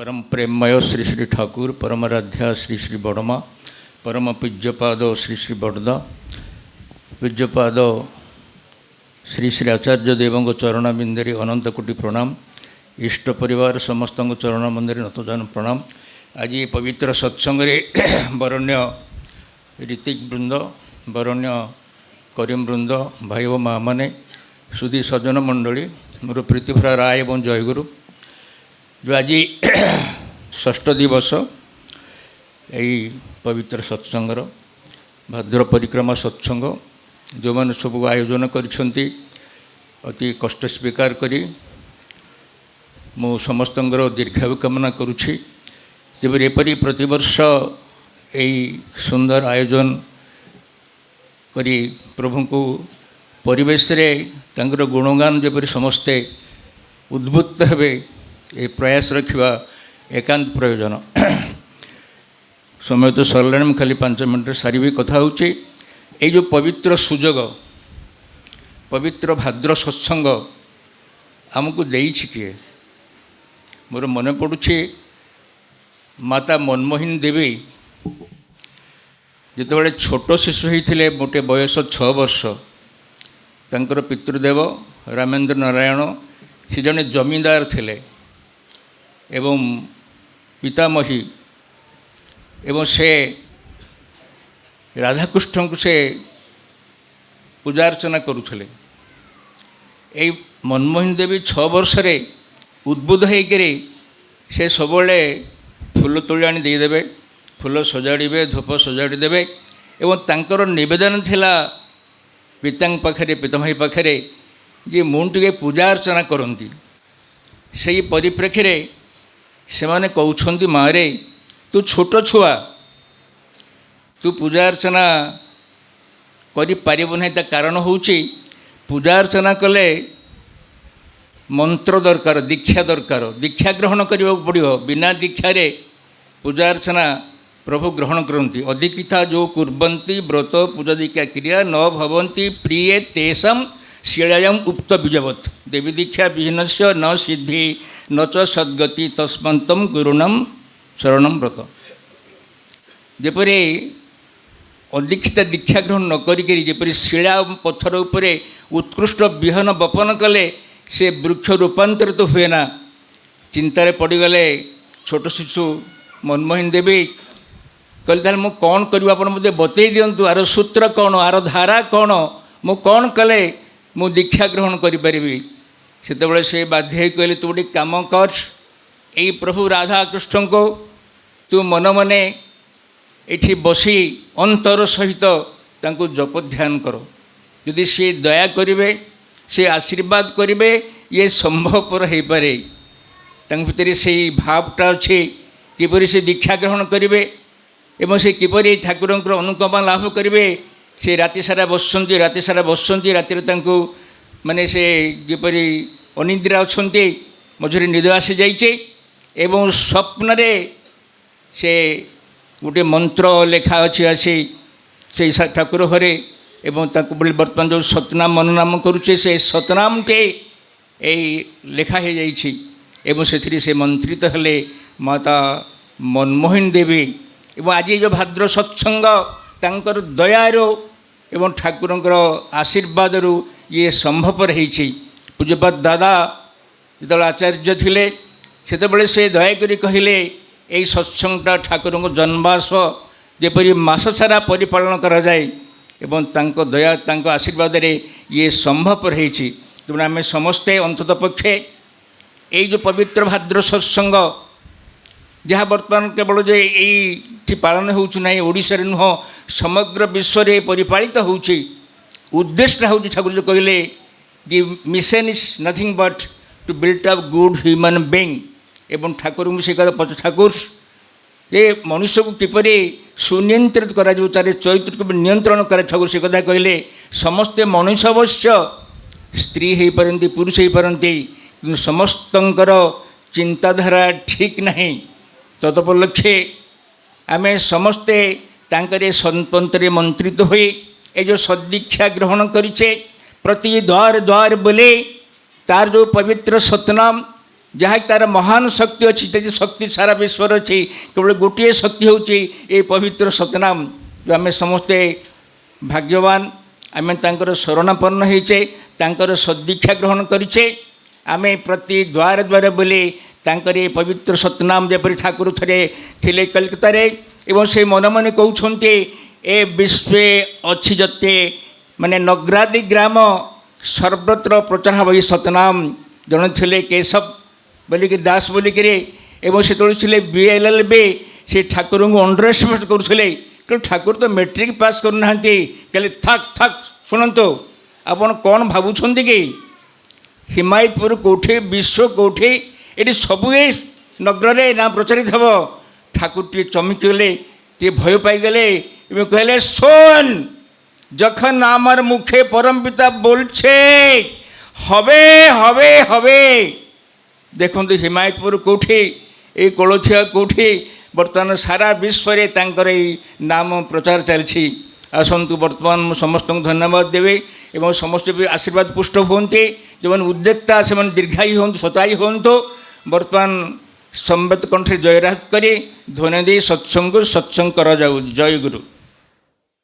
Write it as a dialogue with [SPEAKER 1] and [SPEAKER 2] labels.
[SPEAKER 1] परम प्रेममय श्री श्री ठाकुर परमाराध्या श्री श्री बड़मा परम पूज्यपाद श्री श्री बड़दा पूज्यपाद श्री श्री आचार्य देव चरणबिंदरी अनंत कोटि प्रणाम। इष्ट परिवार समस्त चरण मंदिर नतजान प्रणाम। आज ये पवित्र सत्संग वरण्य ऋतिक वृंद वरण्य करीम वृंद भाई और माँ मैंने सुधी सज्जन मंडली मोर प्रीतिभरा राय एवं जयगुरु जो आज षष्ठ दिवस यही पवित्र सत्संगर भाद्र परिक्रमा सत्संग जो मैंने सब आयोजन करिसेंती अति कष्ट स्वीकार करी मु समस्तंगर दीर्घायु कामना करुछि। जब एपरी प्रतिवर्ष यही सुंदर आयोजन करी प्रभु को परिवेश रे तांकर गुणगान जबरी समस्ते उद्बुद्ध हेबे ये प्रयास रखा एकांत प्रयोजन। समय तो सरला खाली 5 मिनट सारी कथा होची ये जो पवित्र सुजोग पवित्र भाद्र सत्संग आमको देइछि किए मोर मन पड़ुछि माता मनमोहन देवी जितेबाला छोट शिशु होते मोटे बयस 6 वर्ष तांकर पितृदेव रामेन्द्र नारायण से जड़े जमींदार थिले एवं पितामही एवं से राधाकृष्ण को से पूजा अर्चना करुले। यही मनमोहन देवी 6 वर्ष रे उद्बुद्ध होकर से सब फूल तोली आनी देदेवे फूल सजाड़े धूप सजाड़ी देवे एवं तांकर निवेदन थिला पिता पाखे पितामही पाखे जे मुझे पूजा अर्चना करती से परिप्रेक्षी रे से माने कहउछंती माँ रे तू छोट छुआ तू पूजा अर्चना करि पारिबु नहीं ता कारण होउची पूजा अर्चना कले मंत्र दरकार दीक्षा दरकार दीक्षा ग्रहण करने पड़ो बिना दीक्षा रे पूजा अर्चना प्रभु ग्रहण करती अधिकिता जो कुर्वन्ति व्रत पूजा दीक्षा क्रिया न भवन्ति प्रिय तेषां शीलायाम उक्त बीजवत् देवी दीक्षा विहीन से न सिद्धि न च सद्गति तस्मन्तम गुरुणम शरणम व्रत। जपरी अधिक्षित दीक्षा ग्रहण न करी जपरी शिला पत्थर उपरे उत्कृष्ट विहन बपन कले से वृक्ष रूपांतरित तो हुए ना चिंतार पड़गले छोट शिशु मनमोहन देवी कहले मु कौन करूँ आप बतई दिंतु आर सूत्र कौन आर धारा कौन मु कौन कले मु दीक्षा ग्रहण करी सेतबले से बाध्य कहले तू गोटे काम कर यही प्रभु राधा कृष्ण को तू मन मने एठी बसी अंतर सहित तांको जप ध्यान करो यदि से दया करिवे से आशीर्वाद करिवे ये संभवपर हो पारे भितर से भावटा अच्छे किपरि से दीक्षा ग्रहण करिवे एवं से किपरि ठाकुरंकर अनुकंपा लाभ करिवे से राति सारा बसंती राति माने से किपरि अनिद्रा अच्छे मझे निद आसी जाइए एवं स्वप्न से गोटे मंत्र लेखा अच्छी आसी से ठाकुर घरे एवं बर्तमान जो सतनाम मनोनाम करुचे से सतनाम टे लेखा हो जाइए से मंत्रित हेले माता मनमोहन देवी एवं आज जो भाद्र सत्संग तांकर दयारो एवं ठाकुरंकर आशीर्वाद ये संभवपर होइछि। पूज्यपाद दादा जो आचार्य थिले सेतेबेले से दयाकरी कहले यही सत्संगटा ठाकुर जन्मास जेपरी मास सारा परिपालन करा जाए एवं तांको दया तांको आशीर्वाद रे ये संभवपर होइछि। तेणु आम समस्ते अंतत पक्षे यही जो पवित्र भाद्र सत्संग जहाँ बर्तमान केवल जे ये पालन होना ओडिशा नुह समग्र विश्व में परिपालित होउछि उद्देश्य हूँ ठाकुर जो कहले the mission is nothing but to build up good human being एवं ठाकुर से कथा ठाकुर ये मनुष्य को किपरि सुनियंत्रित करा तार चरित्र को नियंत्रण करे ठाकुर से कथा कहले समस्ते मनुष्य अवश्य स्त्री हो पारती पुरुष हो पारती कि समस्तंकर चिंताधारा ठीक नहीं तदुपलक्षे आम समस्ते तांकरे संतंत्र मंत्रित हुए ये जो सदीक्षा ग्रहण करिचे प्रति द्वार द्वार बोले तार जो पवित्र सतनाम जहाँकि तार महान शक्ति अच्छी तेज शक्ति सारा विश्वर अच्छी केवल गोटे शक्ति हूँ ये पवित्र सतनाम जो आम समस्ते भाग्यवान आम तांकर शरणापन्न होचे तांकर सदीक्षा ग्रहण करिछे आम प्रति द्वार द्वार बोली तांकर ये पवित्र सतनाम जपरी ठाकुर थे थिले कलकत्ता रे एवं से मन मन कहते ए विश्व अच्छी जते माने नगरादि ग्राम सर्वत्र प्रचार हम ये सतनाम जन थे केशव बोलिक दास बोलिक एवं से तोड़े BLLB से ठाकुर को अंडर एस्टिमेट करुले ठाकुर तो मैट्रिक पास करना कहले थक थक शुणु आपन कौन भावुं कि हिमायतपुर कौटे विश्व कौटे ये सबू नगर में ना प्रचारित हम ठाकुर टे चमकीगले टे भय पाईगले कहले शोन जखन आमार मुखे परम पिता बोलछे हबे हबे हबे देखो हिमायतपुर कौटे ये कोलथिया कौटे बर्तमान सारा विश्व रे तांकर नाम प्रचार चलछि आसतु बर्तमान मु समस्त धन्यवाद देवे एवं समस्त भी आशीर्वाद पुष्ट होते जो उद्योक्ता से दीर्घायु हूँ शतायु हूँ बर्तमान संवेद कंठे जयराज करी ध्वनि दे सत्संग सत्संग करा जाऊ जय गुरु।